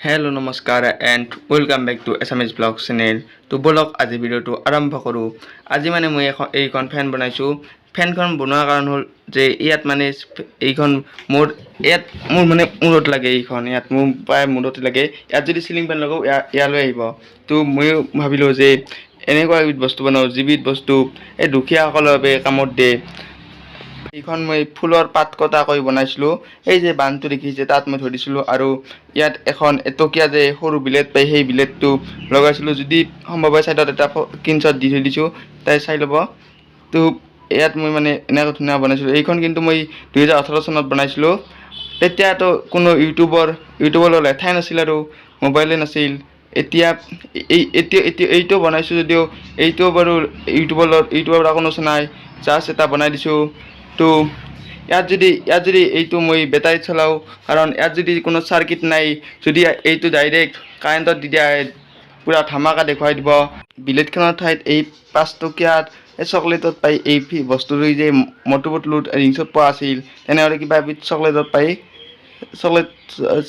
Hello' নমস্কাৰ and welcome back to Assamese blog channel. তো বলক আজি ভিডিঅ'টো আৰম্ভ কৰোঁ। আজি মানে মই এইখন ফেন বনাইছোঁ। ফেনখন বনোৱাৰ কাৰণ হ'ল যে ইয়াত মানে এইখন মোৰ মানে মূৰত লাগে। এইখন ইয়াত মোৰ প্ৰায় মূৰত লাগে। ইয়াত যদি চিলিং ফেন লগাওঁ ইয়ালৈ আহিব। তো ময়ো ভাবিলোঁ যে এনেকুৱা এবিধ বস্তু বনাওঁ যিবিধ বস্তু এই দুখীয়াসকলৰ বাবে কামত দিয়ে। এইখন মই ফুলৰ পাত কটাকৈ বনাইছিলোঁ। এই যে বান্ধটো দেখিছে তাত মই থৈ দিছিলোঁ আৰু ইয়াত এখন এটকীয়া যে সৰু বিলেট পাই সেই বিলেটটো লগাইছিলোঁ। যদি সম্ভৱ হয় ছাইডত এটা স্ক্ৰীনশ্বট দি থৈ দিছোঁ, তাই চাই ল'ব। তো ইয়াত মই মানে এনেকৈ ধুনীয়া বনাইছিলোঁ। এইখন কিন্তু মই 2018 চনত বনাইছিলোঁ। তেতিয়াতো কোনো ইউটিউবৰ লেঠাই নাছিল আৰু মোবাইলে নাছিল। এতিয়া এইটো বনাইছোঁ যদিও এইটো বাৰু ইউটিউবৰ কোনো নাই, জাষ্ট এটা বনাই দিছোঁ। তো ইয়াত যদি এইটো মই বেটাৰীত চলাওঁ, কাৰণ ইয়াত যদি কোনো চাৰ্কিট নাই, যদি এইটো ডাইৰেক্ট কাৰেণ্টত দি দিয়া পূৰা ধামাকা দেখুৱাই দিব। বিলেটখনৰ ঠাইত এই 5 টকীয়া এই চকলেটত পাই এই বস্তুটো যে মটু পটলুত ৰিংছত পোৱা আছিল, তেনেহ'লে কিবা এবিধ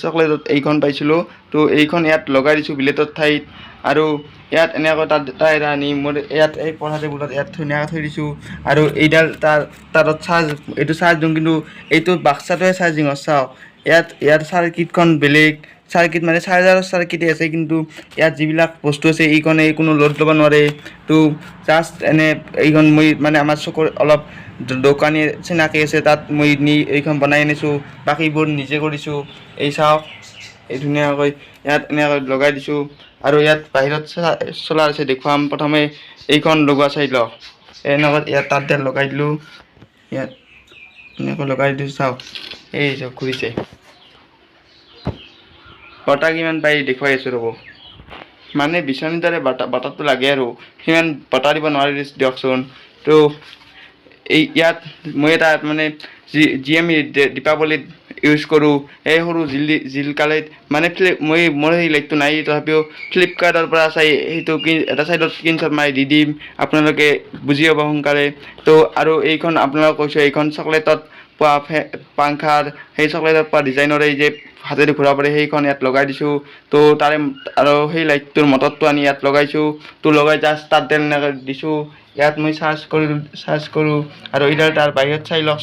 চকলেটত এইখন পাইছিলোঁ। তো এইখন ইয়াত লগাই দিছোঁ বিলেটৰ ঠাইত আৰু ইয়াত এনেকৈ তাত আনি মোৰ ইয়াত এই পঢ়া টেবুলত ইয়াত ধুনীয়াকৈ থৈ দিছোঁ। আৰু এইডাল তাত চাৰ্জ দিওঁ, কিন্তু এইটো বাক্সাটোৱে চাৰ্জিং চাওক। ইয়াত চাৰ্কিটখন বেলেগ চাৰ্কিট মানে চাৰ্জাৰৰ চাৰ্কিটে আছে, কিন্তু ইয়াত যিবিলাক বস্তু আছে এইখনে কোনো লোড ল'ব নোৱাৰে। তো জাষ্ট এইখন মই মানে আমাৰ চকুৰ অলপ দোকানী চিনাকি আছে, তাত মই এইখন বনাই আনিছোঁ। বাকীবোৰ নিজে কৰিছোঁ। এই চাওক, এই ধুনীয়াকৈ ইয়াত এনেকৈ লগাই দিছোঁ। আৰু ইয়াত বাহিৰত চলাৰ আছে দেখুৱাম। প্ৰথমে এইখন লগোৱা চাই লওক। এনেকৈ ইয়াত তাঁৰডাল লগাই দিলোঁ। ইয়াত এনেকৈ লগাই দিছোঁ, চাওক এই চাওক ঘূৰিছে। বতাহ কিমান পাই দেখুৱাই আছোঁ ৰ'ব। মানে বিচনীৰ দৰে বতাহটো লাগে আৰু সিমান বতাহ দিব নোৱাৰি দিয়কচোন। তো ইয়াত মই এটা মানে যি আমি দীপাৱলীত ইউজ কৰোঁ, এই সৰু জিলকালেত মানে মোৰ সেই লাইটটো নাই, তথাপিও ফ্লিপকাৰ্টৰ পৰা চাই সেইটো এটা চাইডত স্ক্ৰীনশ্বট মাৰি দি দিম, আপোনালোকে বুজি পাব সোনকালে। তো আৰু এইখন আপোনালোকক কৈছোঁ, এইখন চকলেটত পোৱা পাংখাৰ সেই চকলেটত পোৱা ডিজাইনৰ এই যে হাতেদি ঘূৰাব পাৰে, সেইখন ইয়াত লগাই দিছোঁ। তো তাৰে আৰু সেই লাইটটোৰ মটৰটো আনি ইয়াত লগাইছোঁ। তো লগাই জাষ্ট তাঁৰডাল এনেকৈ দিছোঁ। ইয়াত মই চাৰ্জ কৰোঁ আৰু এইডাল তাৰ বাহিৰত চাই লওক।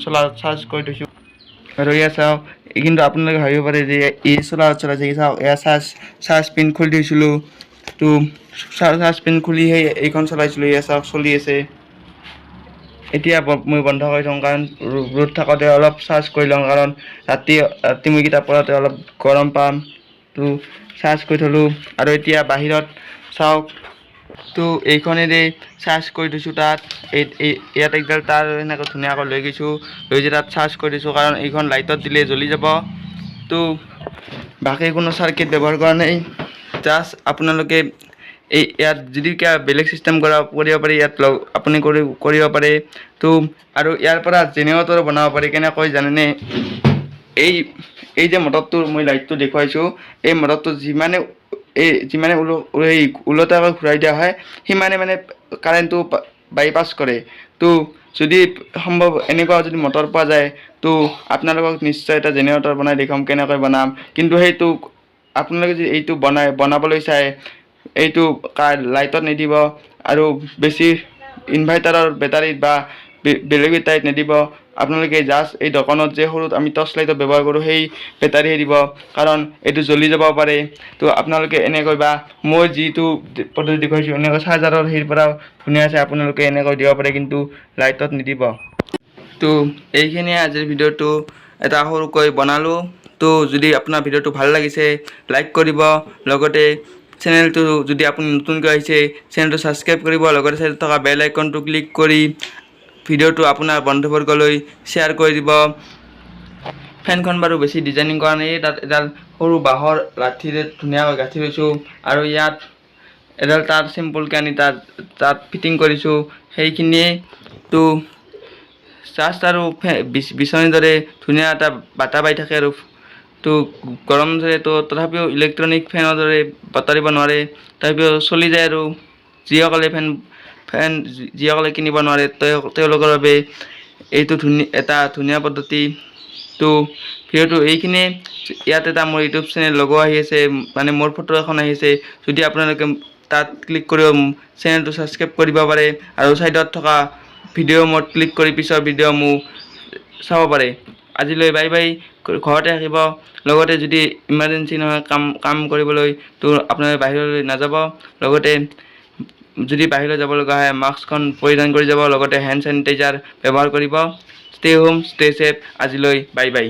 চলাৰত চাৰ্জ কৰি থৈছোঁ। আৰু ইয়াত চাওক, কিন্তু আপোনালোকে ভাবিব পাৰে যে এই চলাৰত চলাইছে। চাওক এয়া চাৰ্জ পিন খুলি থৈছিলোঁ। তো চাৰ্জ পিন খুলি এইখন চলাইছিলোঁ। এয়া চাওক চলি আছে। এতিয়া মই বন্ধ কৰি থওঁ, কাৰণ ৰ'দ থাকোঁতে অলপ চাৰ্জ কৰি লওঁ, কাৰণ ৰাতি মই কিতাপ পঢ়োঁতে অলপ গৰম পাম। তো চাৰ্জ কৰি থলোঁ আৰু এতিয়া বাহিৰত চাওক। তো এইখনেৰে চাৰ্জ কৰি দিছোঁ। তাত ইয়াত একডাল তাৰ এনেকৈ ধুনীয়াকৈ লৈ গৈছোঁ, তাত চাৰ্জ কৰি দিছোঁ, কাৰণ এইখন লাইটত দিলে জ্বলি যাব। তো বাকী কোনো চাৰ্কিট ব্যৱহাৰ কৰা নাই। জাষ্ট আপোনালোকে ইয়াত যদি কিবা বেলেগ চিষ্টেম কৰিব পাৰি, ইয়াত আপুনি কৰিব পাৰে। তো আৰু ইয়াৰ পৰা জেনেৰেটৰ বনাব পাৰি। কেনেকৈ জানেনে? এই যে মটৰটো মই লাইটটো দেখুৱাইছোঁ, এই মটৰটো যিমানে ওলোটাকৈ ঘূৰাই দিয়া হয়, সিমানে মানে কাৰেণ্টটো বাইপাছ কৰে। তো যদি সম্ভৱ এনেকুৱা যদি মটৰ পোৱা যায়, তো আপোনালোকক নিশ্চয় এটা জেনেৰেটৰ বনাই দেখুৱাম কেনেকৈ বনাম। কিন্তু সেইটো আপোনালোকে যদি এইটো বনাবলৈ চায়, এইটো লাইটত নিদিব আৰু বেছি ইনভাৰ্টাৰৰ বেটাৰীত বা বেলেগ বেটাৰীত নিদিব। আপোনালোকে জাষ্ট এই দোকানত যে সৰুত আমি টৰ্চ লাইটত ব্যৱহাৰ কৰোঁ, সেই বেটাৰীহে দিব, কাৰণ এইটো জ্বলি যাব পাৰে। তো আপোনালোকে এনেকৈ বা মই যিটো পদ্ধতি দেখুৱাইছোঁ এনেকৈ চাৰ্জাৰৰ সেই পৰাও ধুনীয়া আছে, আপোনালোকে এনেকৈ দিব পাৰে, কিন্তু লাইটত নিদিব। তো এইখিনিয়ে আজিৰ ভিডিঅ'টো এটা সৰুকৈ বনালোঁ। তো যদি আপোনাৰ ভিডিঅ'টো ভাল লাগিছে, লাইক কৰিব। লগতে চেনেলটো যদি আপুনি নতুনকৈ আহিছে, চেনেলটো ছাবস্ক্ৰাইব কৰিব। লগতে চাইডত থকা বেল আইকনটো ক্লিক কৰি ভিডিঅ'টো আপোনাৰ বন্ধুবৰ্গলৈ শ্বেয়াৰ কৰি দিব। ফেনখন বাৰু বেছি ডিজাইনিং কৰা নাই। তাত এডাল সৰু বাঁহৰ লাঠিৰে ধুনীয়াকৈ গাঁঠি লৈছোঁ আৰু ইয়াত এডাল তাৰ চিম্পলকৈ আনি তাত ফিটিং কৰিছোঁ। সেইখিনিয়ে। তো জাষ্ট আৰু বিচনীৰ দৰে ধুনীয়া এটা বাটা পাই থাকে আৰু। তো গৰম ধৰে, তো তথাপিও ইলেক্ট্ৰনিক ফেনৰ দৰে বতাহ দিব নোৱাৰে, তথাপিও চলি যায়। আৰু যিসকলে যিসকলে কিনিব নোৱাৰে, তেওঁলোকৰ বাবে এইটো এটা ধুনীয়া পদ্ধতি। তো ভিডিঅ'টো এইখিনিয়ে ইয়াত এটা মোৰ ইউটিউব চেনেল লগো আহি আছে মানে মোৰ ফটো এখন আহি আছে যদি আপোনালোকে তাত ক্লিক কৰি চেনেলটো ছাবস্ক্ৰাইব কৰিব পাৰে আৰু ছাইডত থকা ভিডিঅ' মোড ক্লিক কৰি পিছৰ ভিডিঅ' মোক চাব পাৰে আজিলৈ বাই বাই ঘৰতে থাকিব লগতে যদি ইমাৰ্জেঞ্চি নহয় কাম কৰিবলৈ তো আপোনালোকে বাহিৰলৈ নাযাব লগতে যদি বাহিৰলৈ যাব লগা হয় মাস্কখন পৰিধান কৰি যাব লগতে হেণ্ড চেনিটাইজাৰ ব্যৱহাৰ কৰিব ষ্টে হোম ষ্টে ছেফ আজিলৈ বাই বাই